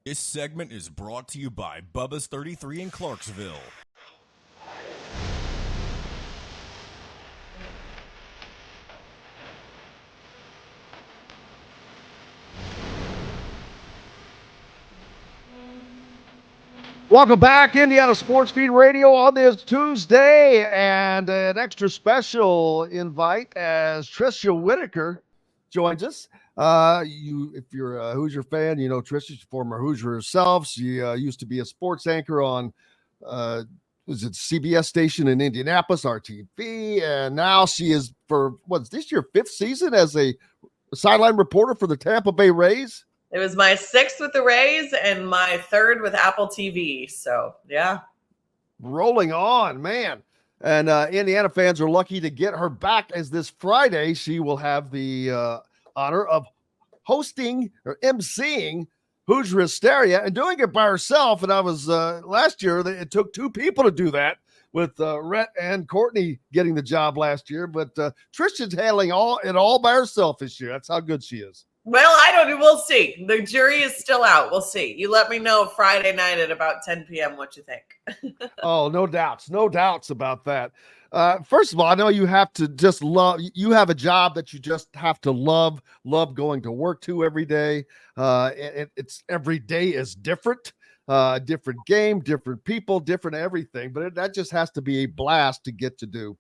This segment is brought to you by Bubba's 33 in Clarksville. Welcome back, Indiana Sports Feed Radio on this Tuesday, and an extra special invite as Tricia Whitaker joins us. If you're a Hoosier fan, you know Tricia, former Hoosier herself. She used to be a sports anchor on, was it CBS station in Indianapolis, RTV, and now she is for what's this your fifth season as a sideline reporter for the Tampa Bay Rays. It was my sixth with the Rays and my third with Apple TV. So, yeah. Rolling on, man. And Indiana fans are lucky to get her back, as this Friday she will have the honor of hosting or emceeing Hoosier Hysteria and doing it by herself. And I was last year, it took two people to do that, with Rhett and Courtney getting the job last year. But Tricia's handling it all by herself this year. That's how good she is. Well, we'll see. The jury is still out. We'll see. You let me know Friday night at about 10 p.m. what you think. Oh, no doubts about that. First of all, I know you have to just you have a job that you just have to love going to work to every day. It's every day is different, different game, different people, different everything, but that just has to be a blast to get to do.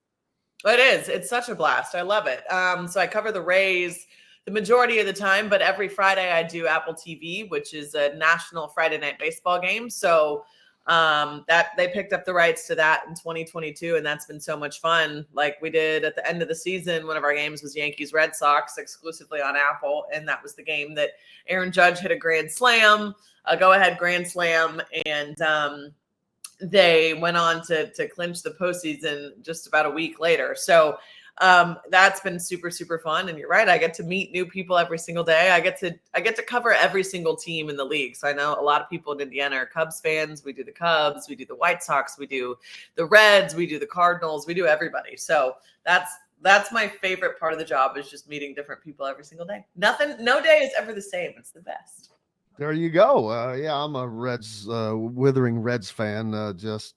It is. It's such a blast. I love it. So I cover the Rays the majority of the time, but every Friday I do Apple TV, which is a national Friday night baseball game. So that they picked up the rights to that in 2022, and that's been so much fun. Like we did at the end of the season, one of our games was Yankees Red Sox exclusively on Apple, and that was the game that Aaron Judge hit a grand slam, a go-ahead grand slam, and they went on to clinch the postseason just about a week later. So that's been super, super fun. And you're right. I get to meet new people every single day. I get to cover every single team in the league. So I know a lot of people in Indiana are Cubs fans. We do the Cubs, we do the White Sox, we do the Reds, we do the Cardinals, we do everybody. So that's my favorite part of the job, is just meeting different people every single day. No day is ever the same. It's the best. There you go. Yeah, I'm a withering Reds fan. Just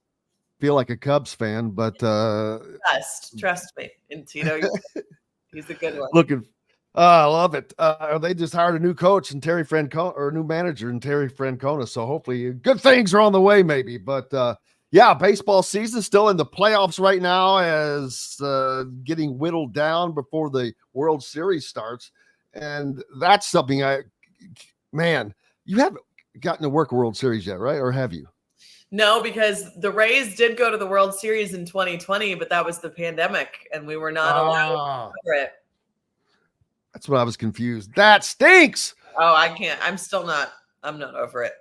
feel like a Cubs fan, but trust me. And Tito, he's a good one. I love it. They just hired a new coach and new manager and Terry Francona. So hopefully good things are on the way, maybe. But yeah, baseball season still in the playoffs right now, as getting whittled down before the World Series starts. And that's something you haven't gotten to work a World Series yet, right? Or have you? No, because the Rays did go to the World Series in 2020, but that was the pandemic, and we were not allowed to cover it. That's what I was confused. That stinks. Oh, I can't. I'm not over it.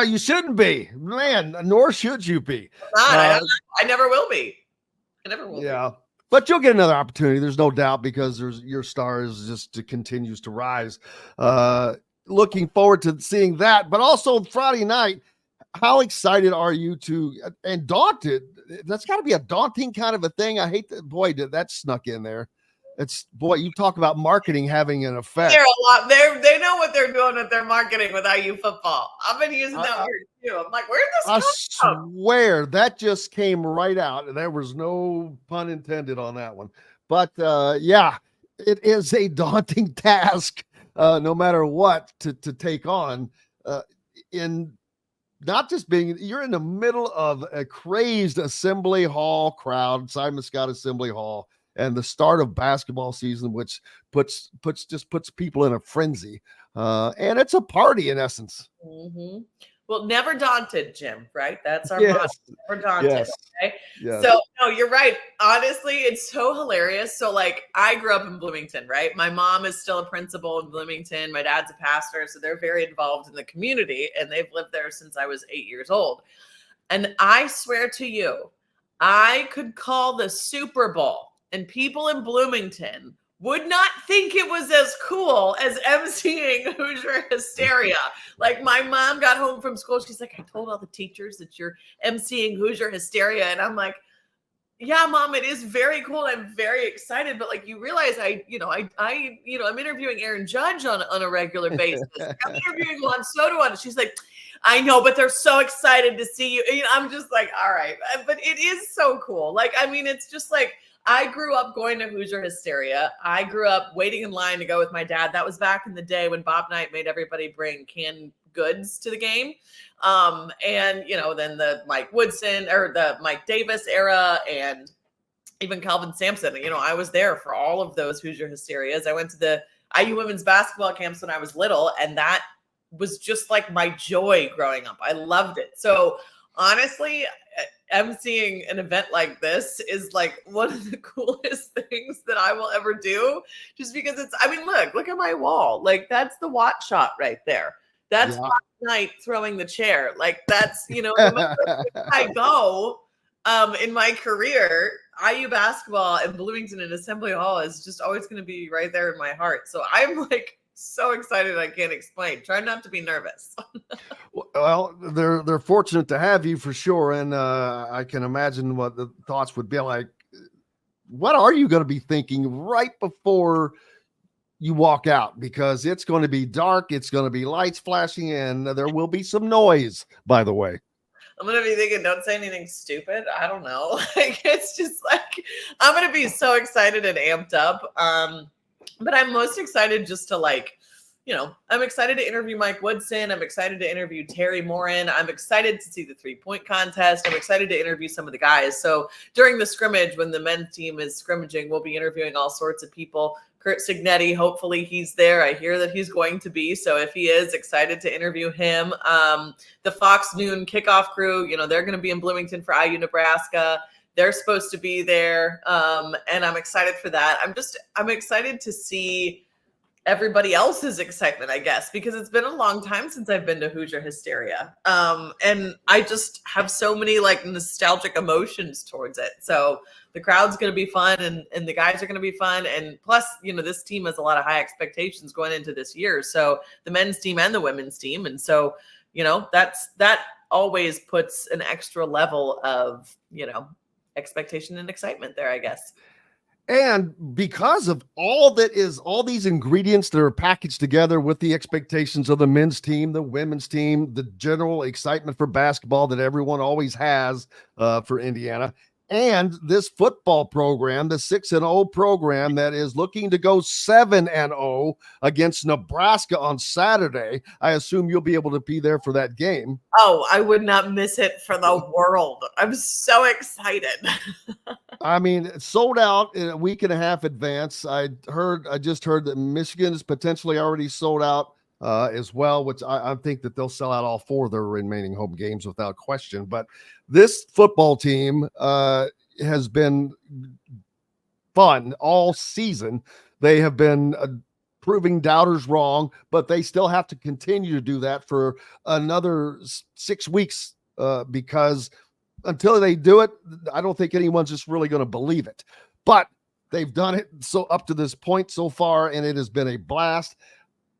You shouldn't be, man, nor should you be. I never will be. I never will. Yeah. But you'll get another opportunity. There's no doubt, because your star continues to rise. Looking forward to seeing that. But also Friday night, how excited are you and daunted? That's got to be a daunting kind of a thing. I hate that. Boy, that snuck in there. You talk about marketing having an effect. They're a lot. They know what they're doing with their marketing with IU football. I've been using that word too. I'm like, where did this come from? I swear that just came right out, and there was no pun intended on that one. But yeah, it is a daunting task, no matter what, to take on. In not just you're in the middle of a crazed Assembly Hall crowd, Simon Scott Assembly Hall, and the start of basketball season, which puts people in a frenzy. And it's a party in essence. Mm-hmm. Well, never daunted, Jim, right? That's our motto. Never daunted. Yes. Okay. Yes. So no, you're right. Honestly, it's so hilarious. So like, I grew up in Bloomington, right? My mom is still a principal in Bloomington. My dad's a pastor. So they're very involved in the community, and they've lived there since I was 8 years old. And I swear to you, I could call the Super Bowl, and people in Bloomington would not think it was as cool as emceeing Hoosier Hysteria. Like, my mom got home from school. She's like, I told all the teachers that you're emceeing Hoosier Hysteria. And I'm like, Yeah, Mom, it is very cool. I'm very excited, but like you realize I'm interviewing Aaron Judge on a regular basis. I'm interviewing Juan Soto on it. She's like, I know, but they're so excited to see you. I'm just like, all right. But it is so cool. Like, I mean, it's just like, I grew up going to Hoosier Hysteria. I grew up waiting in line to go with my dad. That was back in the day when Bob Knight made everybody bring canned goods to the game. And then the Mike Woodson or the Mike Davis era and even Calvin Sampson, I was there for all of those Hoosier Hysterias. I went to the IU women's basketball camps when I was little, and that was just like my joy growing up. I loved it. So honestly, emceeing an event like this is like one of the coolest things that I will ever do, just because look at my wall. Like, that's the watch shot right there. That's Bob Knight throwing the chair. Like, that's, no matter where I go in my career, IU basketball and Bloomington and Assembly Hall is just always going to be right there in my heart. So I'm like so excited I can't explain. Try not to be nervous. Well, they're fortunate to have you for sure, and I can imagine what the thoughts would be like. What are you going to be thinking right before you walk out? Because it's going to be dark, it's going to be lights flashing, and there will be some noise, by the way. I'm going to be thinking, don't say anything stupid. I don't know. Like, it's just like, I'm going to be so excited and amped up. But I'm most excited just to I'm excited to interview Mike Woodson. I'm excited to interview Terry Morin. I'm excited to see the 3-point contest. I'm excited to interview some of the guys. So during the scrimmage, when the men's team is scrimmaging, we'll be interviewing all sorts of people. Curt Cignetti, hopefully he's there. I hear that he's going to be. So if he is, excited to interview him. The Fox Noon kickoff crew, they're going to be in Bloomington for IU Nebraska. They're supposed to be there. And I'm excited for that. I'm excited to see everybody else's excitement, I guess, because it's been a long time since I've been to Hoosier Hysteria. And I just have so many nostalgic emotions towards it. So the crowd's going to be fun and the guys are going to be fun. And plus, this team has a lot of high expectations going into this year. So the men's team and the women's team. And so, that always puts an extra level of, expectation and excitement there, I guess. And because of all these ingredients that are packaged together with the expectations of the men's team, the women's team, the general excitement for basketball that everyone always has for Indiana, and this football program, the 6-0 program that is looking to go 7-0 against Nebraska on Saturday. I assume you'll be able to be there for that game. Oh, I would not miss it for the world. I'm so excited. I mean, it's sold out in a week and a half advance. I just heard that Michigan is potentially already sold out as well, which I think that they'll sell out all 4 of their remaining home games without question. But this football team has been fun all season. They have been proving doubters wrong, but they still have to continue to do that for another 6 weeks because until they do it, I don't think anyone's just really going to believe it. But they've done it so up to this point so far, and it has been a blast.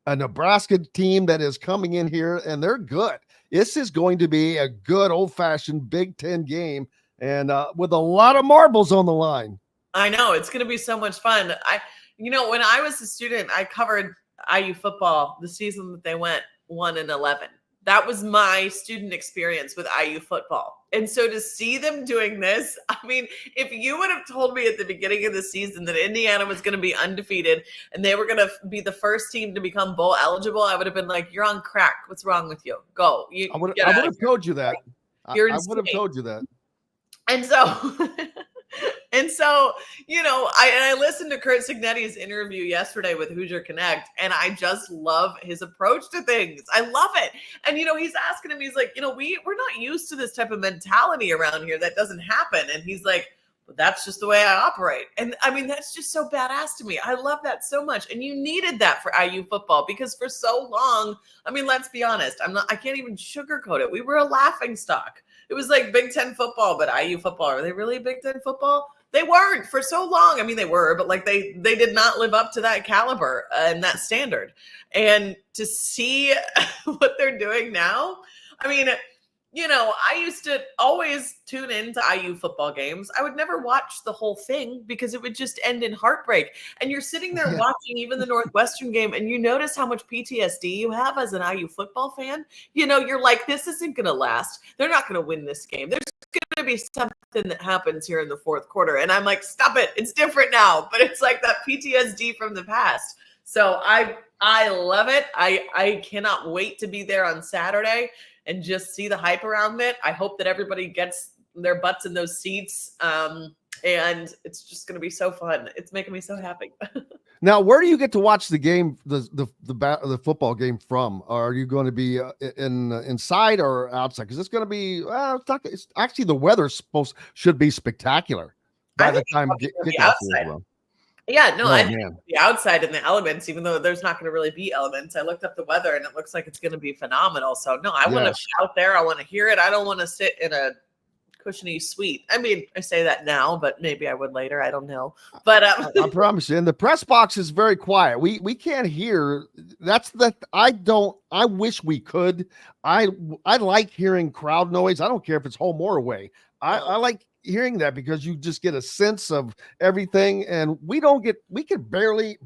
A Nebraska team that is coming in here, and they're good. This is going to be a good old-fashioned Big Ten game, and with a lot of marbles on the line. I know. It's going to be so much fun. When I was a student, I covered IU football the season that they went 1-11. That was my student experience with IU football. And so to see them doing this, I mean, if you would have told me at the beginning of the season that Indiana was going to be undefeated and they were going to be the first team to become bowl eligible, I would have been like, you're on crack. What's wrong with you? Go. I would have told you that. I would have told you that. And so... And so, I listened to Curt Cignetti's interview yesterday with Hoosier Connect, and I just love his approach to things. I love it. And, he's asking him, he's like, we're not used to this type of mentality around here. That doesn't happen. And he's like, but that's just the way I operate. And I mean, that's just so badass to me. I love that so much. And you needed that for IU football because for so long, I mean, let's be honest. I can't even sugarcoat it. We were a laughing stock. It was like Big Ten football, but IU football. Are they really Big Ten football? They weren't for so long. I mean, they were, but they did not live up to that caliber and that standard. And to see what they're doing now, I mean, I used to always tune into IU football games. I would never watch the whole thing because it would just end in heartbreak. And you're sitting there watching even the Northwestern game, and you notice how much PTSD you have as an IU football fan. You're like, this isn't going to last. They're not going to win this game. There's going to be something that happens here in the fourth quarter. And I'm like, stop it. It's different now. But it's like that PTSD from the past. So I love it. I cannot wait to be there on Saturday and just see the hype around it. I hope that everybody gets their butts in those seats. And it's just going to be so fun. It's making me so happy. Now, where do you get to watch the game, the football game from? Are you going to be inside or outside? Because it's going to be, it's actually the weather should be spectacular by the time kickoff rolls around. Yeah, no, I think the outside in the elements, even though there's not going to really be elements. I looked up the weather and it looks like it's going to be phenomenal. So no, I want to shout there. I want to hear it. I don't want to sit in a cushiony suite. I mean, I say that now, but maybe I would later. I don't know. But I promise you, and the press box is very quiet. We can't hear. I wish we could. I like hearing crowd noise. I don't care if it's home or away. I like hearing that because you just get a sense of everything, and we can barely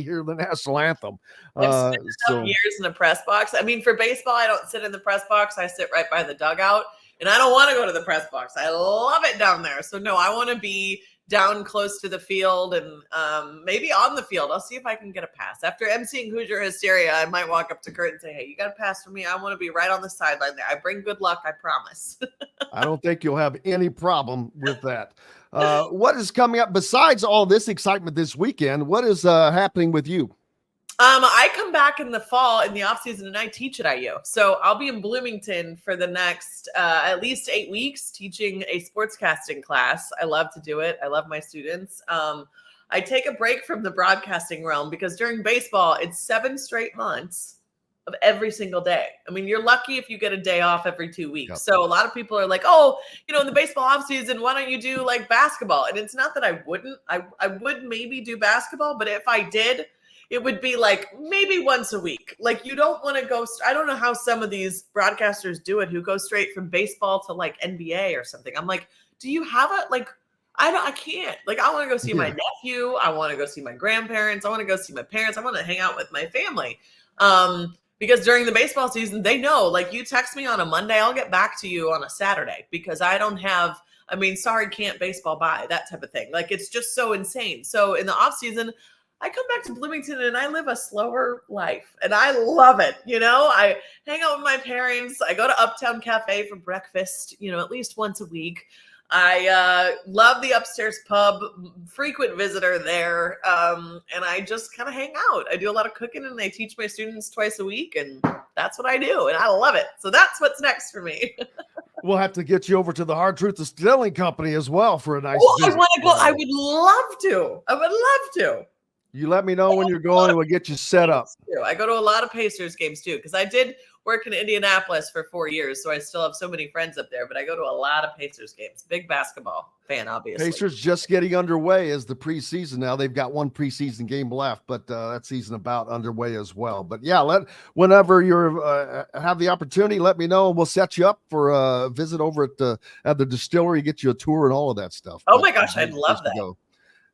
hear the national anthem. I've spent years in the press box. I mean, for baseball, I don't sit in the press box. I sit right by the dugout, and I don't want to go to the press box. I love it down there. So no, I want to be down close to the field and maybe on the field. I'll see if I can get a pass. After emceeing Hoosier Hysteria, I might walk up to Kurt and say, hey, you got a pass for me? I want to be right on the sideline there. I bring good luck, I promise. I don't think you'll have any problem with that. What is coming up besides all this excitement this weekend? What is happening with you? I come back in the fall in the off season and I teach at IU. So I'll be in Bloomington for the next at least 8 weeks teaching a sportscasting class. I love to do it. I love my students. I take a break from the broadcasting realm because during baseball, it's 7 straight months of every single day. I mean, you're lucky if you get a day off every 2 weeks. Yep. So a lot of people are like, oh, in the baseball off season, why don't you do like basketball? And it's not that I wouldn't. I would maybe do basketball, but if I did, it would be like maybe once a week. Like you don't want to go. I don't know how some of these broadcasters do it who go straight from baseball to like NBA or something. I'm like, do you have it? Like, I can't. Like, I want to go see my nephew. I want to go see my grandparents. I want to go see my parents. I want to hang out with my family. Because during the baseball season, they know, like you text me on a Monday, I'll get back to you on a Saturday because I don't have, sorry, can't baseball buy, that type of thing. Like, it's just so insane. So in the off season, I come back to Bloomington and I live a slower life and I love it. I hang out with my parents. I go to Uptown Cafe for breakfast, at least once a week. I love the upstairs pub, frequent visitor there. And I just kind of hang out. I do a lot of cooking and I teach my students twice a week and that's what I do. And I love it. So that's what's next for me. We'll have to get you over to the Hard Truth Distilling Company as well for a nice visit. I want to go. I would love to. You let me know when you're going and we'll get you set up. I go to a lot of Pacers games too, because I did work in Indianapolis for 4 years, so I still have so many friends up there, but I go to a lot of Pacers games. Big basketball fan, obviously. Pacers just getting underway as the preseason now. They've got one preseason game left, but that season about underway as well. But yeah, whenever you have the opportunity, let me know and we'll set you up for a visit over at the distillery, get you a tour and all of that stuff. Oh my gosh, I'd love that. Go.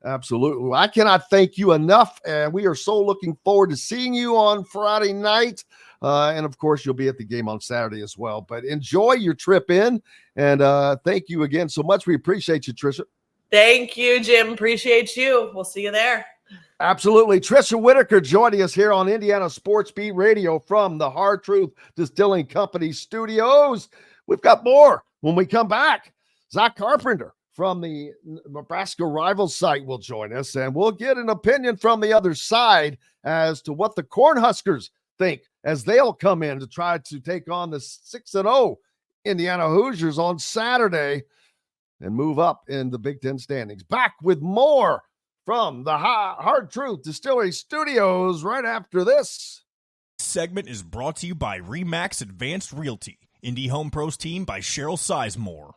Absolutely. I cannot thank you enough. And we are so looking forward to seeing you on Friday night. And of course, you'll be at the game on Saturday as well. But enjoy your trip in. And thank you again so much. We appreciate you, Tricia. Thank you, Jim. Appreciate you. We'll see you there. Absolutely. Tricia Whitaker joining us here on Indiana Sports Beat Radio from the Hard Truth Distilling Company studios. We've got more when we come back. Zach Carpenter from the Nebraska rival site will join us, and we'll get an opinion from the other side as to what the Cornhuskers think as they'll come in to try to take on the 6-0 Indiana Hoosiers on Saturday and move up in the Big Ten standings. Back with more from the Hard Truth Distillery Studios right after this. Segment is brought to you by RE/MAX Advanced Realty, Indy Home Pros team by Cheryl Sizemore.